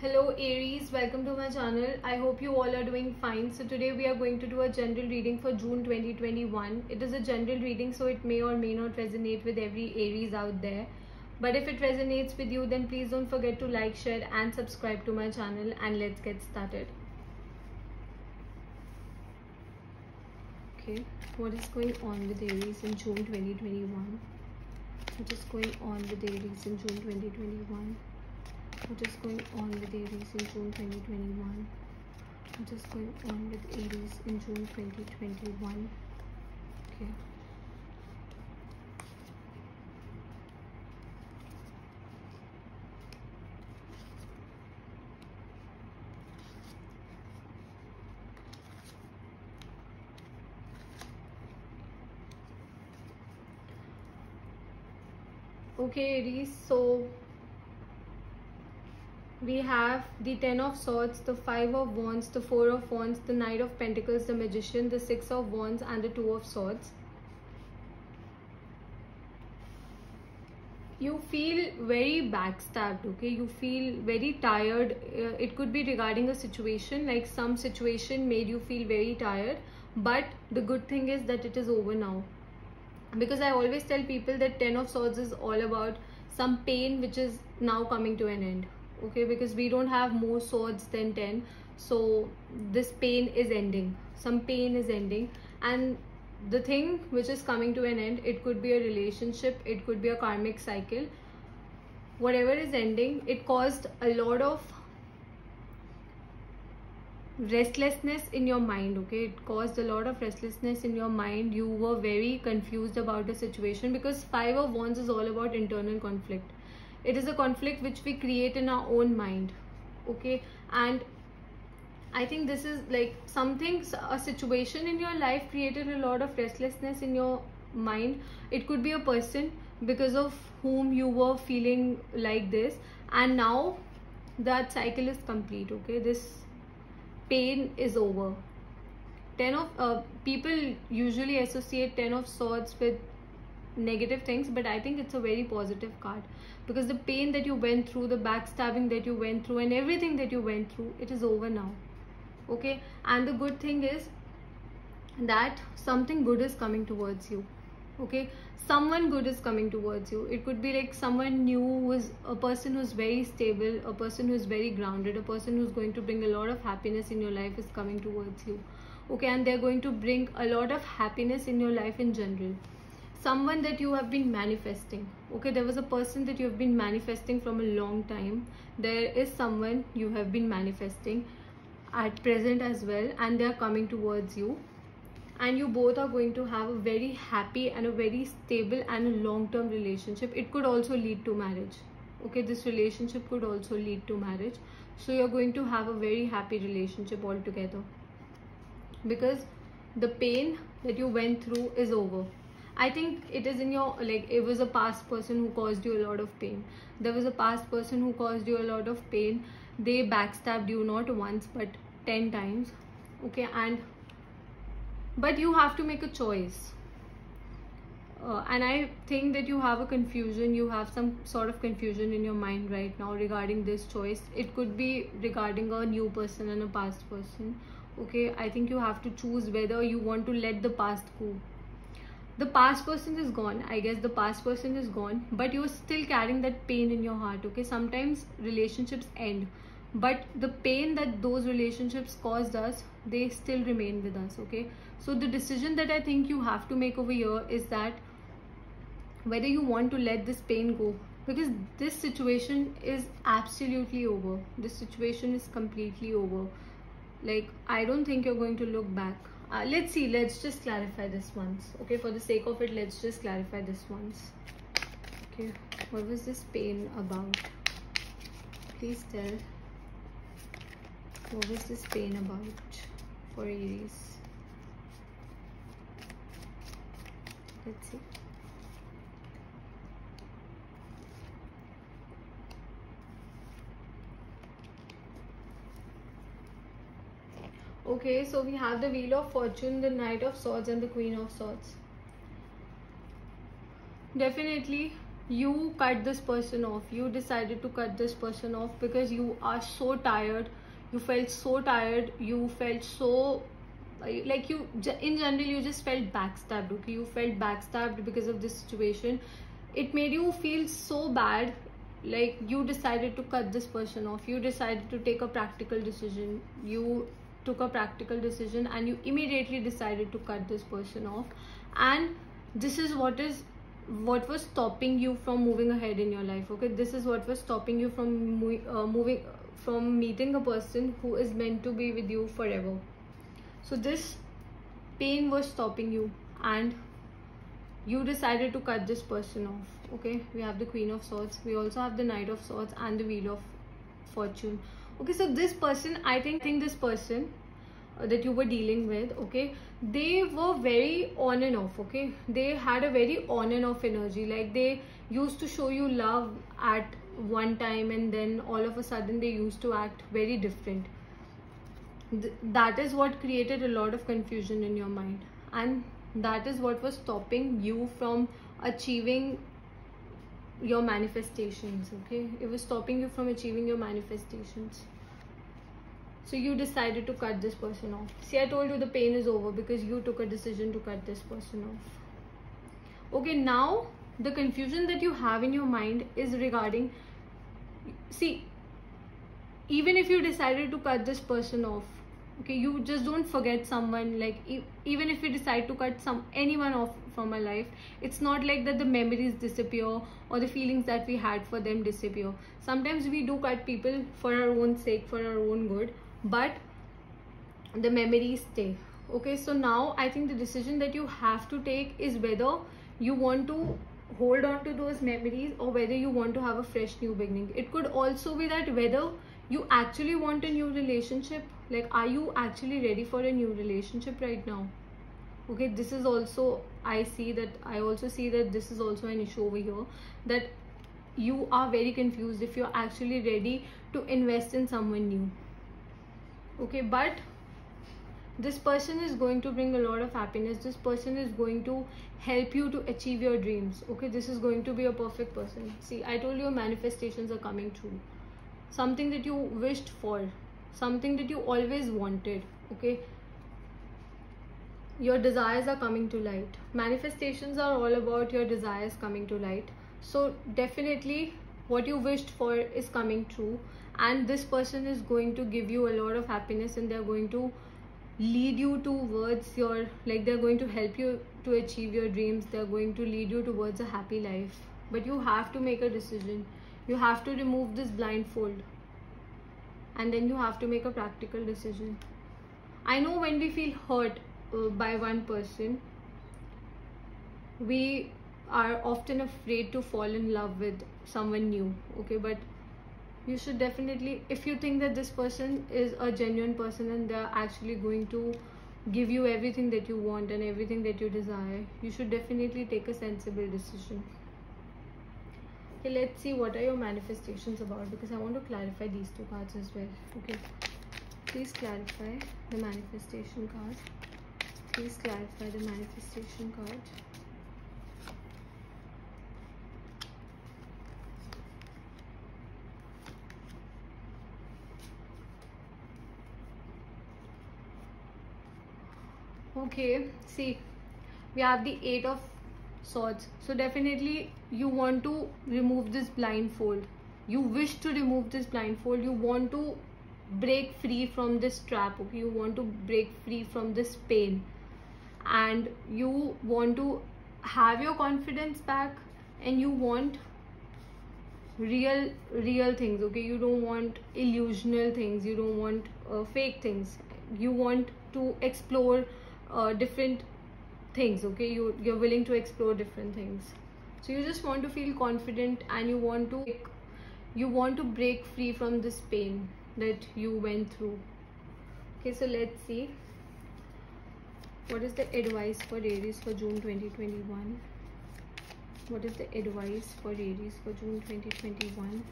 Hello Aries, welcome to my channel. I hope you all are doing fine. So today we are going to do a general reading for June 2021. It is a general reading, so it may or may not resonate with every Aries out there. But if it resonates with you, then please don't forget to like, share and subscribe to my channel, and let's get started. Okay, what is going on with Aries in June 2021? What is going on with Aries in June 2021? What is going on with Aries in June 2021? What is going on with Aries in June 2021? Okay. Okay, Aries, so we have the Ten of Swords, the Five of Wands, the Four of Wands, the Knight of Pentacles, the Magician, the Six of Wands and the Two of Swords. You feel very backstabbed, okay? You feel very tired. It could be regarding a situation, like some situation made you feel very tired, but the good thing is that it is over now. Because I always tell people that Ten of Swords is all about some pain which is now coming to an end, okay? Because we don't have more swords than 10, so this pain is ending. Some pain is ending, and the thing which is coming to an end, it could be a relationship, it could be a karmic cycle. Whatever is ending, it caused a lot of restlessness in your mind, okay? It caused a lot of restlessness in your mind. You were very confused about the situation, because Five of Wands is all about internal conflict. It is a conflict which we create in our own mind, okay? And I think this is like something, a situation in your life created a lot of restlessness in your mind. It could be a person because of whom you were feeling like this, and now that cycle is complete, okay? This pain is over. People usually associate Ten of Swords with negative things, but I think it's a very positive card, because the pain that you went through, the backstabbing that you went through and everything that you went through, it is over now, okay? And the good thing is that something good is coming towards you, okay? Someone good is coming towards you. It could be like someone new, who is a person who's very stable, a person who's very grounded, a person who's going to bring a lot of happiness in your life is coming towards you, okay? And they're going to bring a lot of happiness in your life in general. Someone that you have been manifesting, okay? There was a person that you have been manifesting from a long time. There is someone you have been manifesting at present as well, and they are coming towards you, and you both are going to have a very happy and a very stable and a long-term relationship. It could also lead to marriage, okay? This relationship could also lead to marriage, so you're going to have a very happy relationship altogether, because the pain that you went through is over. I think it is in your, like, it was a past person who caused you a lot of pain. There was a past person who caused you a lot of pain. They backstabbed you not once but 10 times, okay? But you have to make a choice, and I think that you have a confusion, you have some sort of confusion in your mind right now regarding this choice. It could be regarding a new person and a past person, okay? I think you have to choose whether you want to let the past go. The past person is gone, I guess the past person is gone, but you're still carrying that pain in your heart, okay? Sometimes relationships end, but the pain that those relationships caused us, they still remain with us, okay? So the decision that I think you have to make over here is that whether you want to let this pain go, because this situation is absolutely over. This situation is completely over. Like, I don't think you're going to look back. Let's see, let's just clarify this once, okay? For the sake of it, let's just clarify this once, okay? What was this pain about? Please tell. What was this pain about for Aries? Let's see. Okay, so we have the Wheel of Fortune, the Knight of Swords and the Queen of Swords. Definitely you cut this person off. You decided to cut this person off because you are so tired. You felt so tired. You felt so like you in general you just felt backstabbed. Okay, you felt backstabbed because of this situation. It made you feel so bad. Like you decided to cut this person off. You decided to take a practical decision. You took a practical decision and you immediately decided to cut this person off. And this is what was stopping you from moving ahead in your life. Okay, this is what was stopping you from meeting a person who is meant to be with you forever. So this pain was stopping you and you decided to cut this person off. Okay, we have the Queen of Swords, we also have the Knight of Swords and the Wheel of Fortune. Okay, so this person, I think this person that you were dealing with, okay, they were very on and off. Okay, they had a very on and off energy. Like they used to show you love at one time and then all of a sudden they used to act very different. That is what created a lot of confusion in your mind, and that is what was stopping you from achieving your manifestations. Okay, it was stopping you from achieving your manifestations. So you decided to cut this person off. See, I told you the pain is over because you took a decision to cut this person off. Okay, now the confusion that you have in your mind is regarding, see, even if you decided to cut this person off, okay, you just don't forget someone. Like even if we decide to cut anyone off from our life, it's not like that the memories disappear or the feelings that we had for them disappear. Sometimes we do cut people for our own sake, for our own good, but the memories stay. Okay, so now I think the decision that you have to take is whether you want to hold on to those memories or whether you want to have a fresh new beginning. It could also be that whether you actually want a new relationship. Like, are you actually ready for a new relationship right now? Okay, this is also, I also see that this is also an issue over here, that you are very confused if you're actually ready to invest in someone new. Okay, but this person is going to bring a lot of happiness. This person is going to help you to achieve your dreams. Okay, this is going to be a perfect person. See, I told you manifestations are coming true. Something that you wished for, something that you always wanted. Okay, your desires are coming to light. Manifestations are all about your desires coming to light. So definitely what you wished for is coming true, and this person is going to give you a lot of happiness, and they're going to lead you towards your, like, they're going to help you to achieve your dreams. They're going to lead you towards a happy life. But you have to make a decision. You have to remove this blindfold, and then you have to make a practical decision. I know when we feel hurt by one person, we are often afraid to fall in love with someone new. Okay, but you should definitely, if you think that this person is a genuine person and they're actually going to give you everything that you want and everything that you desire, you should definitely take a sensible decision. Okay, let's see what are your manifestations about, because I want to clarify these two cards as well. Okay, please clarify the manifestation card. Please clarify the manifestation card. Okay, see, we have the Eight of Swords. So definitely you want to remove this blindfold. You wish to remove this blindfold. You want to break free from this trap. Okay, you want to break free from this pain, and you want to have your confidence back, and you want real things. Okay, you don't want illusional things. You don't want fake things. You want to explore different things. Okay, you're willing to explore different things. So you just want to feel confident, and you want to break free from this pain that you went through. Okay, so let's see what is the advice for Aries for June 2021. What is the advice for Aries for June 2021?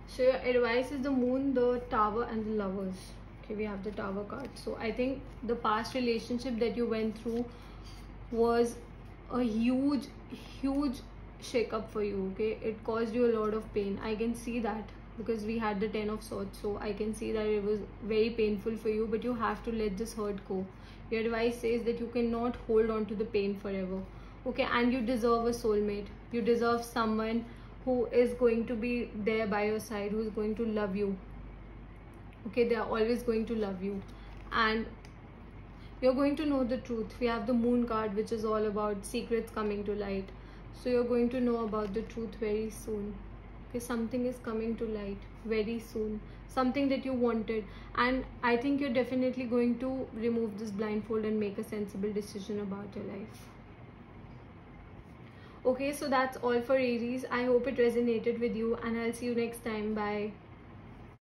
So your advice is the Moon, the Tower, and the Lovers. Okay, we have the Tower card. So I think the past relationship that you went through was a huge shake up for you. Okay, it caused you a lot of pain. I can see that because we had the 10 of swords, so I can see that it was very painful for you, but you have to let this hurt go. Your advice says that you cannot hold on to the pain forever. Okay, and you deserve a soulmate. You deserve someone who is going to be there by your side, who is going to love you. Okay, they are always going to love you, and you're going to know the truth. We have the Moon card, which is all about secrets coming to light. So you're going to know about the truth very soon. Okay, something is coming to light very soon, something that you wanted, and I think you're definitely going to remove this blindfold and make a sensible decision about your life. Okay, so that's all for Aries. I hope it resonated with you, and I'll see you next time. Bye.